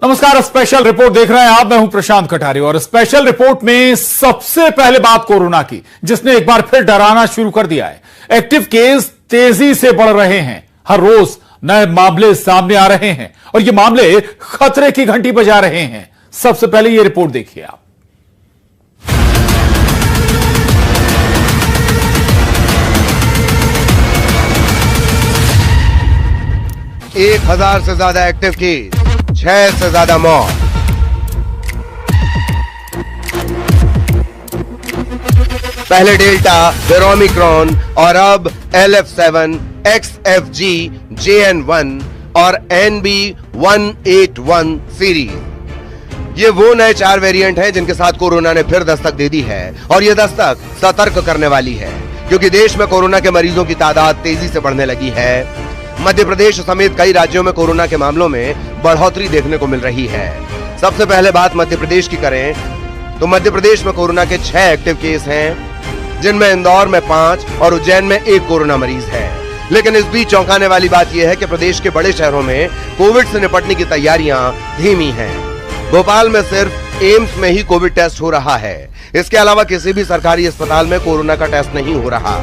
नमस्कार, special report देख रहे हैं आप। मैं हूं प्रशांत कटारी और स्पेशल रिपोर्ट में सबसे पहले बात कोरोना की, जिसने एक बार फिर डराना शुरू कर दिया है। एक्टिव केस तेजी से बढ़ रहे हैं, हर रोज नए मामले सामने आ रहे हैं और ये मामले खतरे की घंटी बजा रहे हैं। सबसे पहले ये रिपोर्ट देखिए आप। एक 1000 से ज्यादा एक्टिव केस, 6 से ज्यादा मौत। पहले डेल्टा, फिर ओमिक्रॉन और अब LF7, XFG, JN1 और NB181 सीरीज। ये वो नए 4 वेरिएंट हैं जिनके साथ कोरोना ने फिर दस्तक दे दी है और ये दस्तक सतर्क करने वाली है, क्योंकि देश में कोरोना के मरीजों की तादाद तेजी से बढ़ने लगी है। मध्य प्रदेश समेत कई राज्यों में कोरोना के मामलों में बढ़ोतरी देखने को मिल रही है। सबसे पहले बात मध्य प्रदेश की करें तो मध्य प्रदेश में कोरोना के 6 एक्टिव केस हैं, जिनमें इंदौर में 5 और उज्जैन में 1 कोरोना मरीज है। लेकिन इस बीच चौंकाने वाली बात यह है कि प्रदेश के बड़े शहरों में कोविड से निपटने की तैयारियां धीमी हैं। भोपाल में सिर्फ एम्स में ही कोविड टेस्ट हो रहा है। इसके अलावा किसी भी सरकारी अस्पताल में कोरोना का टेस्ट नहीं हो रहा।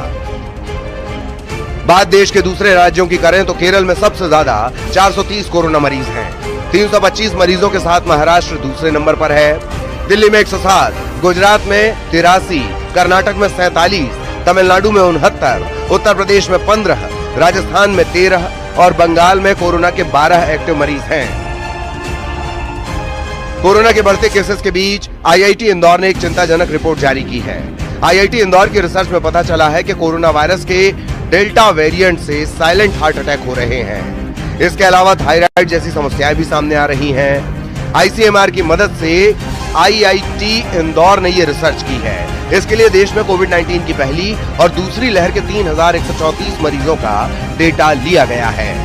बात देश के दूसरे राज्यों की करें तो केरल में सबसे ज्यादा 430 कोरोना मरीज हैं। 325 मरीजों के साथ महाराष्ट्र दूसरे नंबर पर है। दिल्ली में 107, गुजरात में 83, कर्नाटक में 47, तमिलनाडु में 69, उत्तर प्रदेश में 15, राजस्थान में 13 और बंगाल में कोरोना के 12 एक्टिव मरीज हैं। कोरोना के बढ़ते केसेस के बीच IIT इंदौर ने एक चिंताजनक रिपोर्ट जारी की है। IIT इंदौर की रिसर्च में पता चला है कि कोरोना वायरस के डेल्टा वेरिएंट से साइलेंट हार्ट अटैक हो रहे हैं। इसके अलावा थायराइड जैसी समस्याएं भी सामने आ रही हैं। ICMR की मदद से IIT इंदौर ने ये रिसर्च की है। इसके लिए देश में कोविड-19 की पहली और दूसरी लहर के 3134 मरीजों का डेटा लिया गया है।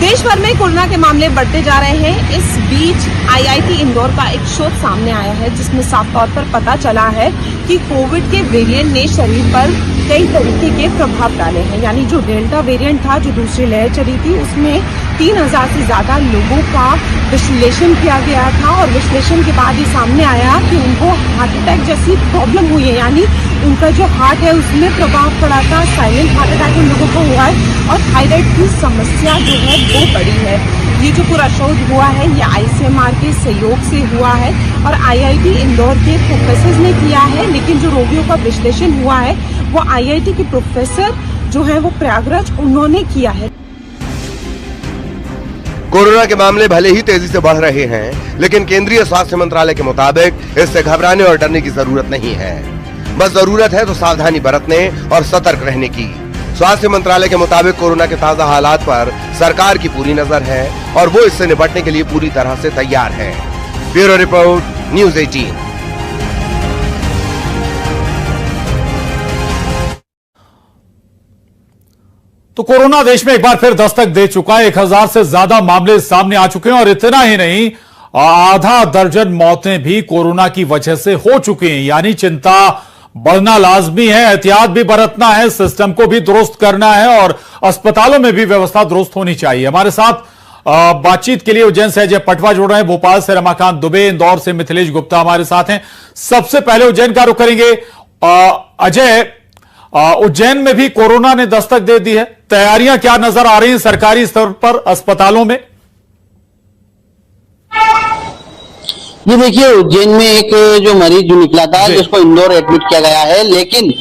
देश भर में कोरोना के मामले बढ़ते जा रहे हैं। इस बीच IIT इंदौर का एक शोध सामने आया है, जिसमें साफ तौर पर पता चला है कि कोविड के वेरिएंट ने शरीर पर कई तरीके के प्रभाव डाले हैं। यानी जो डेल्टा वेरिएंट था, जो दूसरी लहर चली थी, उसमें 3000 से ज्यादा लोगों का विश्लेषण किया गया था और विश्लेषण के बाद ये सामने आया कि उनको हार्ट अटैक जैसी प्रॉब्लम हुई है। यानी उनका जो हार्ट है उसमें प्रभाव पड़ा था, साइलेंट हार्ट अटैक उन लोगों को हुआ है और थायराइड की समस्या जो है वो बड़ी है। ये जो पूरा शोध हुआ है ये ICMR के सहयोग से हुआ है और IIT इंदौर के प्रोफेसर ने किया है, लेकिन जो रोगियों का विश्लेषण हुआ है वो IIT के प्रोफेसर जो है वो प्रयागराज उन्होंने किया है। कोरोना के मामले भले ही तेजी से बढ़ रहे हैं, लेकिन केंद्रीय स्वास्थ्य मंत्रालय के मुताबिक इससे घबराने और डरने की जरूरत नहीं है। बस जरूरत है तो सावधानी बरतने और सतर्क रहने की। स्वास्थ्य मंत्रालय के मुताबिक कोरोना के ताजा हालात पर सरकार की पूरी नजर है और वो इससे निपटने के लिए पूरी तरह से तैयार है। Bureau report, news 18। तो कोरोना देश में एक बार फिर दस्तक दे चुका है। 1000 से ज्यादा मामले सामने आ चुके हैं और इतना ही नहीं, आधा दर्जन मौतें भी कोरोना की वजह से हो चुकी हैं। यानी चिंता बढ़ना लाजमी है, एहतियात भी बरतना है, सिस्टम को भी दुरुस्त करना है और अस्पतालों में भी व्यवस्था दुरुस्त होनी चाहिए। हमारे साथ बातचीत के लिए उज्जैन से अजय पटवा जुड़ रहे हैं, भोपाल से रमाकांत दुबे, इंदौर से मिथिलेश गुप्ता हमारे साथ हैं। सबसे पहले उज्जैन का रुख करेंगे। अजय, उज्जैन में भी कोरोना ने दस्तक दे दी है, तैयारियां क्या नजर आ रही हैं सरकारी स्तर पर अस्पतालों में? ये देखिए, उज्जैन में एक जो मरीज जो निकला था जिसको इंदौर एडमिट किया गया है, लेकिन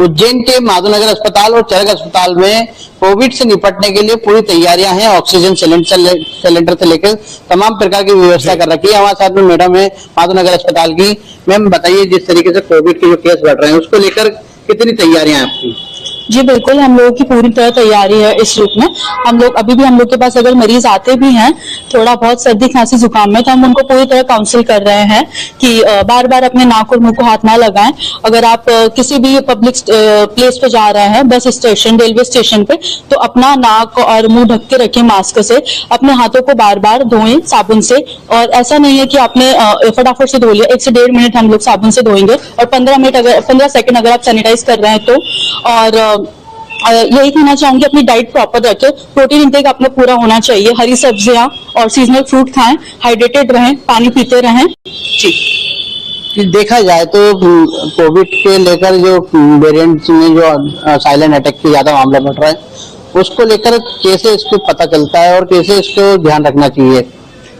उज्जैन के माधवनगर अस्पताल और चरक अस्पताल में कोविड से निपटने के लिए पूरी तैयारियां हैं। ऑक्सीजन सिलेंडर से लेकर तमाम प्रकार की व्यवस्था कर रखी है। हमारे साथ में मैडम है माधवनगर अस्पताल की। मैम बताइए, जिस तरीके से कोविड के जो केस बढ़ रहे हैं उसको लेकर कितनी तैयारियां हैं आपकी? जी बिल्कुल, हम लोगों की पूरी तरह तैयारी है इस रूप में। हम लोग अभी भी हम लोग के पास अगर मरीज आते भी हैं थोड़ा बहुत सर्दी खांसी जुकाम में, तो हम उनको पूरी तरह काउंसिल कर रहे हैं कि बार बार अपने नाक और मुंह को हाथ ना लगाएं। अगर आप किसी भी पब्लिक प्लेस पे जा रहे हैं, बस स्टेशन, रेलवे स्टेशन पे, तो अपना नाक और मुंह ढक के रखें मास्क से। अपने हाथों को बार बार धोएं साबुन से, और ऐसा नहीं है कि आपने फटाफट से धो लिया। 1 से 1.5 मिनट हम लोग साबुन से धोएंगे और 15 सेकंड अगर आप सैनिटाइज कर रहे हैं तो। और यही कहना चाहूंगी, अपनी डाइट प्रॉपर रखें, प्रोटीन इंटेक अपना पूरा होना चाहिए, हरी सब्जियां और सीजनल फ्रूट खाएं, हाइड्रेटेड रहें, पानी पीते रहें जी। देखा जाए तो कोविड के लेकर जो वेरिएंट्स में जो साइलेंट अटैक के ज्यादा मामला बढ़ रहा है, उसको लेकर कैसे इसको पता चलता है और कैसे इसको ध्यान रखना चाहिए?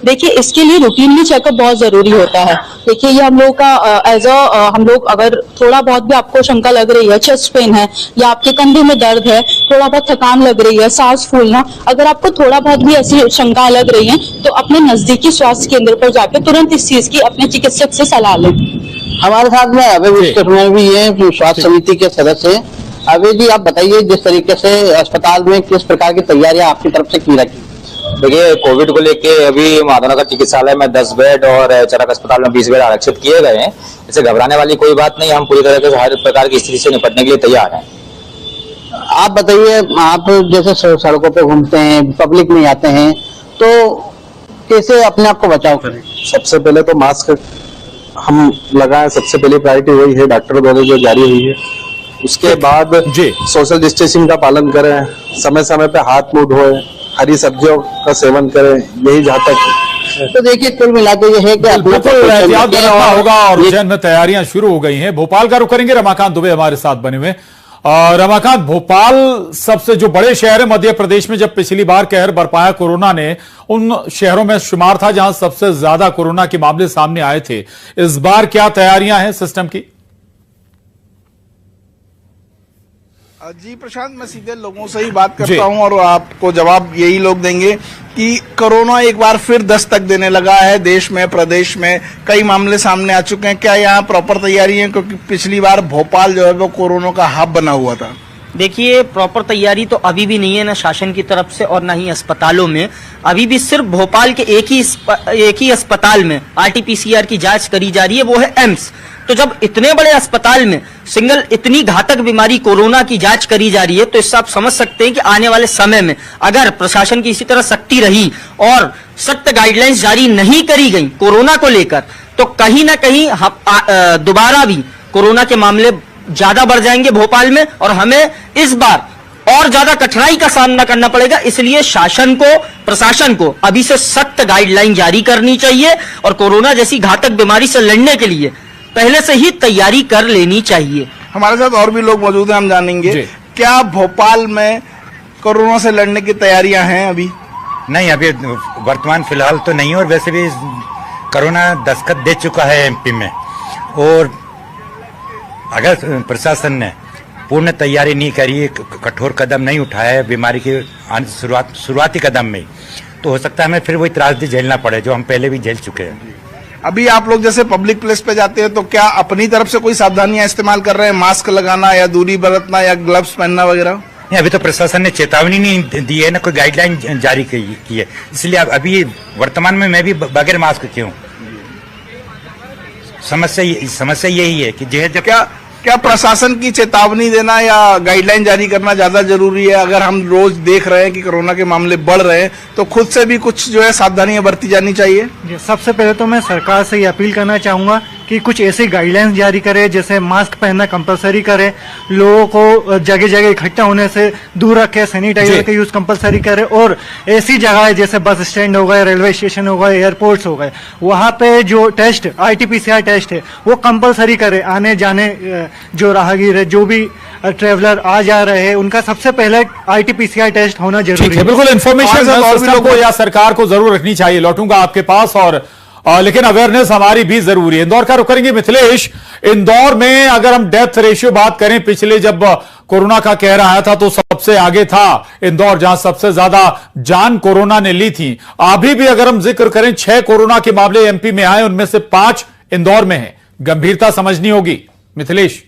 देखिए, इसके लिए रूटीनली चेकअप बहुत जरूरी होता है। देखिए, ये हम लोग का हम लोग अगर थोड़ा बहुत भी आपको शंका लग रही है, चेस्ट पेन है या आपके कंधे में दर्द है, थोड़ा बहुत थकान लग रही है, सांस फूलना, अगर आपको थोड़ा बहुत भी ऐसी शंका लग रही है तो अपने नजदीकी स्वास्थ्य केंद्र पर जाकर तुरंत इस चीज की अपने चिकित्सक से सलाह लें। हमारे साथ में अभय विश्वकर्मा भी ये स्वास्थ्य समिति के सदस्य हैं। अभय जी, आप बताइए, जिस तरीके से अस्पताल में किस प्रकार की तैयारियां आपकी तरफ से की रखी? देखिए, कोविड को लेके अभी माधवनगर चिकित्सालय में 10 बेड और चरक अस्पताल में 20 बेड आरक्षित किए गए हैं। इससे घबराने वाली कोई बात नहीं, हम पूरी तरह से हर प्रकार की स्थिति से निपटने के लिए तैयार हैं। आप बताइए, आप जैसे सड़कों पे घूमते हैं, पब्लिक में जाते हैं, तो कैसे अपने आप को बचाव करें? सबसे पहले तो मास्क हम लगाएं, सबसे पहली प्रायोरिटी वही है, डॉक्टर द्वारा जो जारी हुई है। उसके बाद सोशल डिस्टेंसिंग का पालन करें, समय समय पे हाथ मुंह धोएं, हरी सब्जियों का सेवन करें, यही जहाँ तक। तो देखिए, कुल मिलाकर ये है कि बिल्कुल एहतियात बरतना होगा और उज्जैन में तैयारियां शुरू हो गई हैं। भोपाल का रुख करेंगे, रमाकांत दुबे हमारे साथ बने हुए। रमाकांत, भोपाल सबसे जो बड़े शहर है मध्य प्रदेश में, जब पिछली बार कहर बरपाया कोरोना ने, उन शहरों में शुमार था जहां सबसे ज्यादा कोरोना के मामले सामने आए थे। इस बार क्या तैयारियां हैं सिस्टम की? जी प्रशांत, मैं सीधे लोगों से ही बात करता हूं और आपको जवाब यही लोग देंगे कि कोरोना एक बार फिर दस्तक देने लगा है। देश में, प्रदेश में कई मामले सामने आ चुके हैं। क्या यहाँ प्रॉपर तैयारी है? क्योंकि पिछली बार भोपाल जो है वो कोरोना का हब बना हुआ था। देखिए, प्रॉपर तैयारी तो अभी भी नहीं है, ना शासन की तरफ से और ना ही अस्पतालों में। अभी भी सिर्फ भोपाल के एक ही अस्पताल में RT-PCR की जांच करी जा रही है, वो है एम्स। तो जब इतने बड़े अस्पताल में सिंगल इतनी घातक बीमारी कोरोना की जांच करी जा रही है, तो इससे आप समझ सकते हैं कि आने वाले समय में अगर प्रशासन की इसी तरह सख्ती रही और सख्त गाइडलाइंस जारी नहीं करी गई कोरोना को लेकर, तो कहीं ना कहीं दोबारा भी कोरोना के मामले ज्यादा बढ़ जाएंगे भोपाल में और हमें इस बार और ज्यादा कठिनाई का सामना करना पड़ेगा। इसलिए शासन को, प्रशासन को अभी से सख्त गाइडलाइन जारी करनी चाहिए और कोरोना जैसी घातक बीमारी से लड़ने के लिए पहले से ही तैयारी कर लेनी चाहिए। हमारे साथ और भी लोग मौजूद हैं, हम जानेंगे क्या भोपाल में कोरोना से लड़ने की तैयारियां हैं अभी? नहीं, अभी वर्तमान फिलहाल तो नहीं, और वैसे भी कोरोना दस्तक दे चुका है MP में, और अगर प्रशासन ने पूर्ण तैयारी नहीं करी, कठोर कदम नहीं उठाया है बीमारी के शुरुआती कदम में, तो हो सकता है हमें फिर वही त्रासदी झेलना पड़े जो हम पहले भी झेल चुके हैं। अभी आप लोग जैसे पब्लिक प्लेस पे जाते हैं तो क्या अपनी तरफ से कोई सावधानियां इस्तेमाल कर रहे हैं? मास्क लगाना या दूरी बरतना या ग्लव्स पहनना वगैरह? नहीं, अभी तो प्रशासन ने चेतावनी नहीं दी है, ना कोई गाइडलाइन जारी की है, इसलिए अभी वर्तमान में मैं भी बगैर मास्क के हूँ। समस्या यही है कि क्या प्रशासन की चेतावनी देना या गाइडलाइन जारी करना ज्यादा जरूरी है? अगर हम रोज देख रहे हैं कि कोरोना के मामले बढ़ रहे हैं, तो खुद से भी कुछ जो है सावधानियां बरती जानी चाहिए। सबसे पहले तो मैं सरकार से ये अपील करना चाहूंगा कि कुछ ऐसी गाइडलाइंस जारी करे, जैसे मास्क पहनना कंपलसरी करे, लोगों को जगह जगह इकट्ठा होने से दूर रखे, सैनिटाइजर का यूज कंपलसरी करे, और ऐसी जगह जैसे बस स्टैंड हो गए, रेलवे स्टेशन हो गए, एयरपोर्ट्स हो गए, वहां पे जो टेस्ट RT-PCR टेस्ट है वो कंपलसरी करे। आने जाने जो राहगीर है, जो भी ट्रेवलर आ जा रहे हैं, उनका सबसे पहले RT-PCR टेस्ट होना जरूरी है। बिल्कुल, इन्फॉर्मेशन को या सरकार को जरूर रखनी चाहिए। लौटूंगा आपके पास, और लेकिन अवेयरनेस हमारी भी जरूरी है। इंदौर का रुख करेंगे मिथिलेश। इंदौर में अगर हम डेथ रेशियो बात करें, पिछले जब कोरोना का कहर आया था तो सबसे आगे था इंदौर, जहां सबसे ज्यादा जान कोरोना ने ली थी। अभी भी अगर हम जिक्र करें, 6 कोरोना के मामले MP में आए, उनमें से 5 इंदौर में हैं। गंभीरता समझनी होगी मिथिलेश।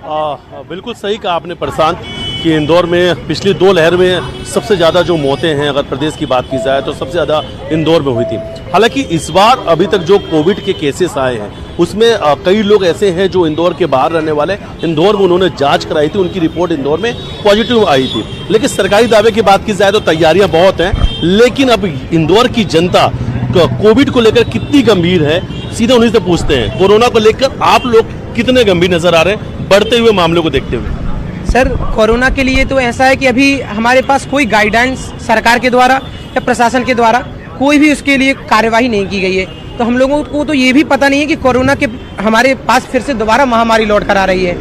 बिल्कुल सही कहा आपने प्रशांत कि इंदौर में पिछली 2 लहर में सबसे ज़्यादा जो मौतें हैं, अगर प्रदेश की बात की जाए तो सबसे ज़्यादा इंदौर में हुई थी। हालांकि इस बार अभी तक जो कोविड के केसेस आए हैं उसमें कई लोग ऐसे हैं जो इंदौर के बाहर रहने वाले, इंदौर में उन्होंने जांच कराई थी, उनकी रिपोर्ट इंदौर में पॉजिटिव आई थी। लेकिन सरकारी दावे की बात की जाए तो तैयारियाँ बहुत हैं, लेकिन अब इंदौर की जनता कोविड को लेकर कितनी गंभीर है, सीधे उन्हीं से पूछते हैं। कोरोना को लेकर आप लोग कितने गंभीर नजर आ रहे हैं? बढ़ते हुए मामलों को देखते हुए? सर, कोरोना के लिए तो ऐसा है कि अभी हमारे पास कोई गाइडेंस सरकार के द्वारा या प्रशासन के द्वारा कोई भी उसके लिए कार्यवाही नहीं की गई है। तो हम लोगों को तो ये भी पता नहीं है कि कोरोना के हमारे पास फिर से दोबारा महामारी लौट कर आ रही है,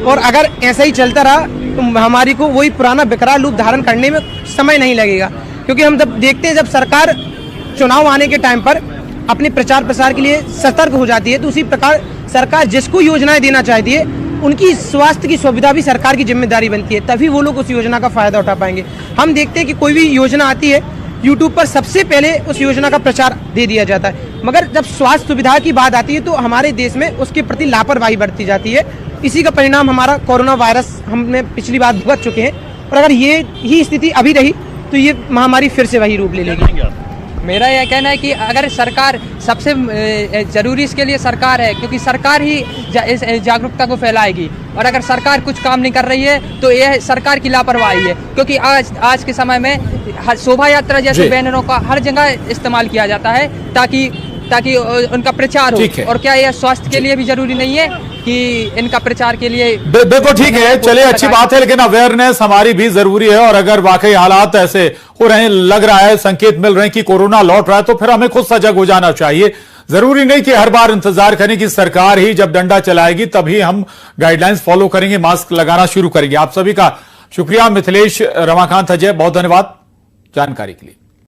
और अगर ऐसा ही चलता रहा तो महामारी को वही पुराना विकराल रूप धारण करने में समय नहीं लगेगा। क्योंकि हम जब देखते हैं, जब सरकार चुनाव आने के टाइम पर अपने प्रचार प्रसार के लिए सतर्क हो जाती है, तो उसी प्रकार सरकार जिसको योजनाएं देना चाहती है उनकी स्वास्थ्य की सुविधा भी सरकार की जिम्मेदारी बनती है, तभी वो लोग उस योजना का फायदा उठा पाएंगे। हम देखते हैं कि कोई भी योजना आती है, यूट्यूब पर सबसे पहले उस योजना का प्रचार दे दिया जाता है, मगर जब स्वास्थ्य सुविधा की बात आती है तो हमारे देश में उसके प्रति लापरवाही बरती जाती है। इसी का परिणाम हमारा कोरोना वायरस हमने पिछली बार भुगत चुके हैं, और अगर ये ही स्थिति अभी रही तो ये महामारी फिर से वही रूप ले लेगी। मेरा यह कहना है कि अगर सरकार, सबसे जरूरी इसके लिए सरकार है, क्योंकि सरकार ही इस जागरूकता को फैलाएगी, और अगर सरकार कुछ काम नहीं कर रही है तो यह सरकार की लापरवाही है। क्योंकि आज के समय में शोभा यात्रा जैसे बैनरों का हर जगह इस्तेमाल किया जाता है ताकि उनका प्रचार हो, और क्या यह स्वास्थ्य के लिए भी जरूरी नहीं है कि इनका प्रचार के लिए? बिल्कुल ठीक है, चलिए अच्छी बात है, लेकिन अवेयरनेस हमारी भी जरूरी है। और अगर वाकई हालात ऐसे हो रहे हैं, लग रहा है, संकेत मिल रहे हैं कि कोरोना लौट रहा है, तो फिर हमें खुद सजग हो जाना चाहिए। जरूरी नहीं कि हर बार इंतजार करें कि सरकार ही जब डंडा चलाएगी तभी हम गाइडलाइंस फॉलो करेंगे, मास्क लगाना शुरू करेंगे। आप सभी का शुक्रिया। मिथिलेश, रमाकांत, अजय, बहुत धन्यवाद जानकारी के लिए।